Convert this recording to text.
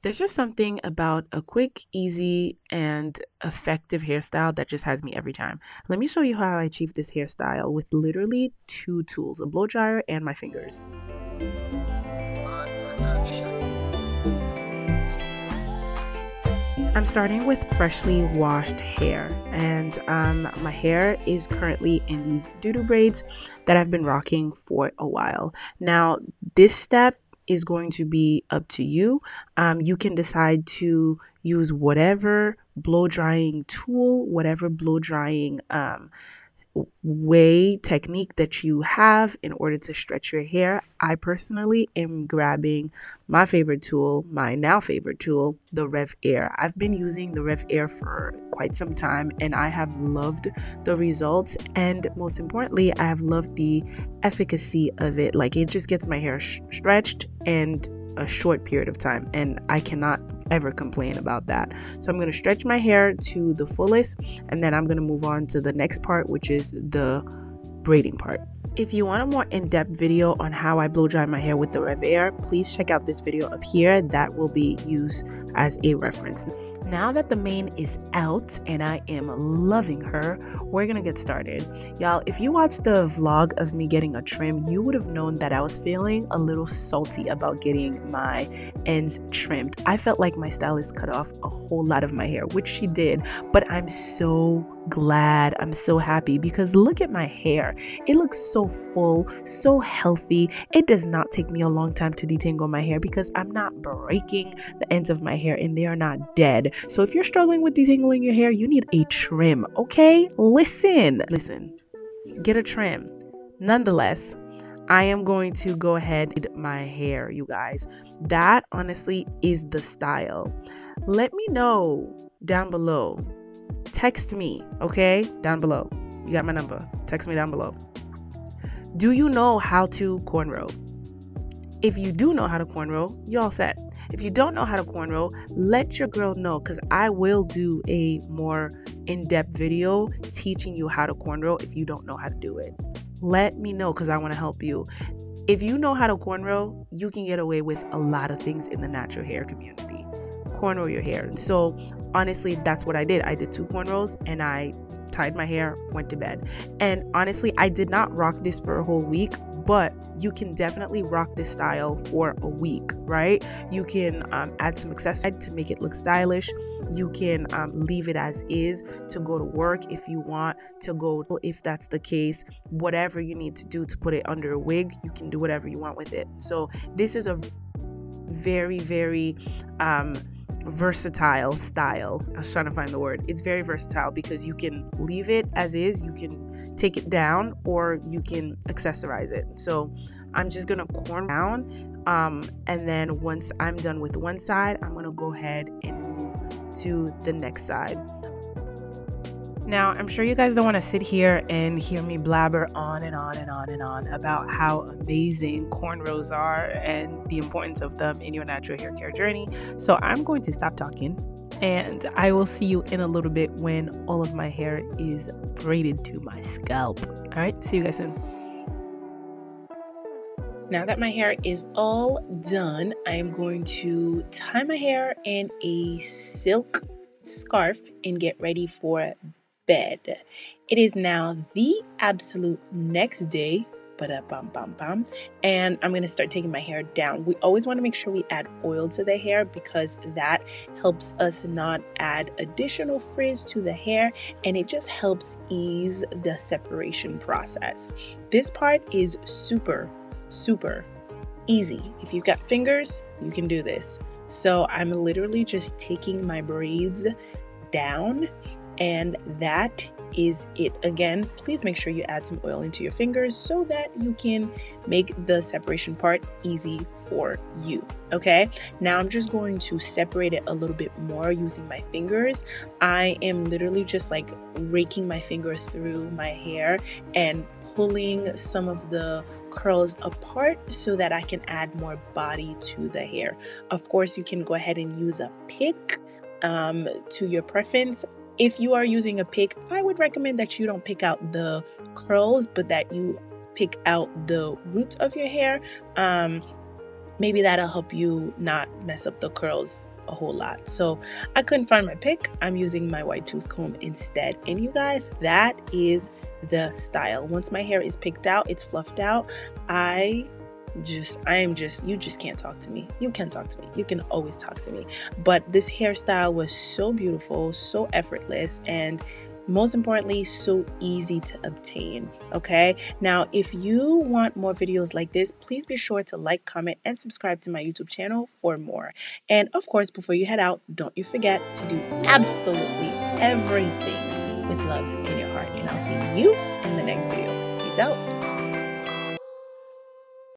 There's just something about a quick, easy, and effective hairstyle that just has me every time. Let me show you how I achieved this hairstyle with literally two tools, a blow dryer and my fingers. I'm starting with freshly washed hair, and my hair is currently in these doo-doo braids that I've been rocking for a while. Now, this step is going to be up to you. You can decide to use whatever blow drying tool, whatever blow drying way technique that you have in order to stretch your hair. I personally am grabbing my favorite tool, my now favorite tool, the Rev Air. I've been using the Rev Air for quite some time and I have loved the results, and most importantly, I have loved the efficacy of it. Like, it just gets my hair stretched and a short period of time, and I cannot ever complain about that. So I'm going to stretch my hair to the fullest, and then I'm going to move on to the next part, which is the braiding part. If you want a more in-depth video on how I blow dry my hair with the Rev Air, please check out this video up here. That will be used as a reference. Now that the mane is out and I am loving her, we're gonna get started. Y'all, if you watched the vlog of me getting a trim, you would have known that I was feeling a little salty about getting my ends trimmed. I felt like my stylist cut off a whole lot of my hair, which she did, but I'm so glad, I'm so happy, because look at my hair. It looks so full, so healthy. It does not take me a long time to detangle my hair because I'm not breaking the ends of my hair and they are not dead. So if you're struggling with detangling your hair, you need a trim, okay? Listen, get a trim. Nonetheless, I am going to go ahead with my hair, you guys. That honestly is the style. Let me know down below. Text me, okay? Down below. You got my number. Text me down below. Do you know how to cornrow? If you do know how to cornrow, you all set. If you don't know how to cornrow, let your girl know, because I will do a more in-depth video teaching you how to cornrow if you don't know how to do it. Let me know, because I want to help you. If you know how to cornrow, you can get away with a lot of things in the natural hair community. Cornrow your hair. So honestly, that's what I did. I did 2 cornrows and I tied my hair, went to bed. And honestly, I did not rock this for a whole week, but you can definitely rock this style for a week, right? You can add some accessories to make it look stylish. You can leave it as is to go to work if you want to go, if that's the case. Whatever you need to do to put it under a wig, you can do whatever you want with it. So this is a very, very versatile style. I was trying to find the word. It's very versatile because you can leave it as is, you can take it down, or you can accessorize it. So I'm just gonna corn down, and then once I'm done with one side, I'm gonna go ahead and move to the next side. Now, I'm sure you guys don't want to sit here and hear me blabber on and on and on and on about how amazing cornrows are and the importance of them in your natural hair care journey. So I'm going to stop talking, and I will see you in a little bit when all of my hair is braided to my scalp. All right, see you guys soon. Now that my hair is all done, I am going to tie my hair in a silk scarf and get ready for bed. It is now the absolute next day, and I'm going to start taking my hair down. We always want to make sure we add oil to the hair because that helps us not add additional frizz to the hair, and it just helps ease the separation process. This part is super easy. If you've got fingers, you can do this. So I'm literally just taking my braids down, and that is it. Again, please make sure you add some oil into your fingers so that you can make the separation part easy for you. Okay, now I'm just going to separate it a little bit more using my fingers. I am literally just like raking my finger through my hair and pulling some of the curls apart so that I can add more body to the hair. Of course, you can go ahead and use a pick to your preference. If you are using a pick, I would recommend that you don't pick out the curls, but that you pick out the roots of your hair. maybe that'll help you not mess up the curls a whole lot. So I couldn't find my pick. I'm using my wide tooth comb instead. And you guys, that is the style. Once my hair is picked out, it's fluffed out, you just can't talk to me. You can talk to me. You can always talk to me. But this hairstyle was so beautiful, so effortless, and most importantly, so easy to obtain. Okay, now if you want more videos like this, please be sure to like, comment, and subscribe to my YouTube channel for more. And of course, before you head out, don't you forget to do absolutely everything with love in your heart. And I'll see you in the next video. Peace out.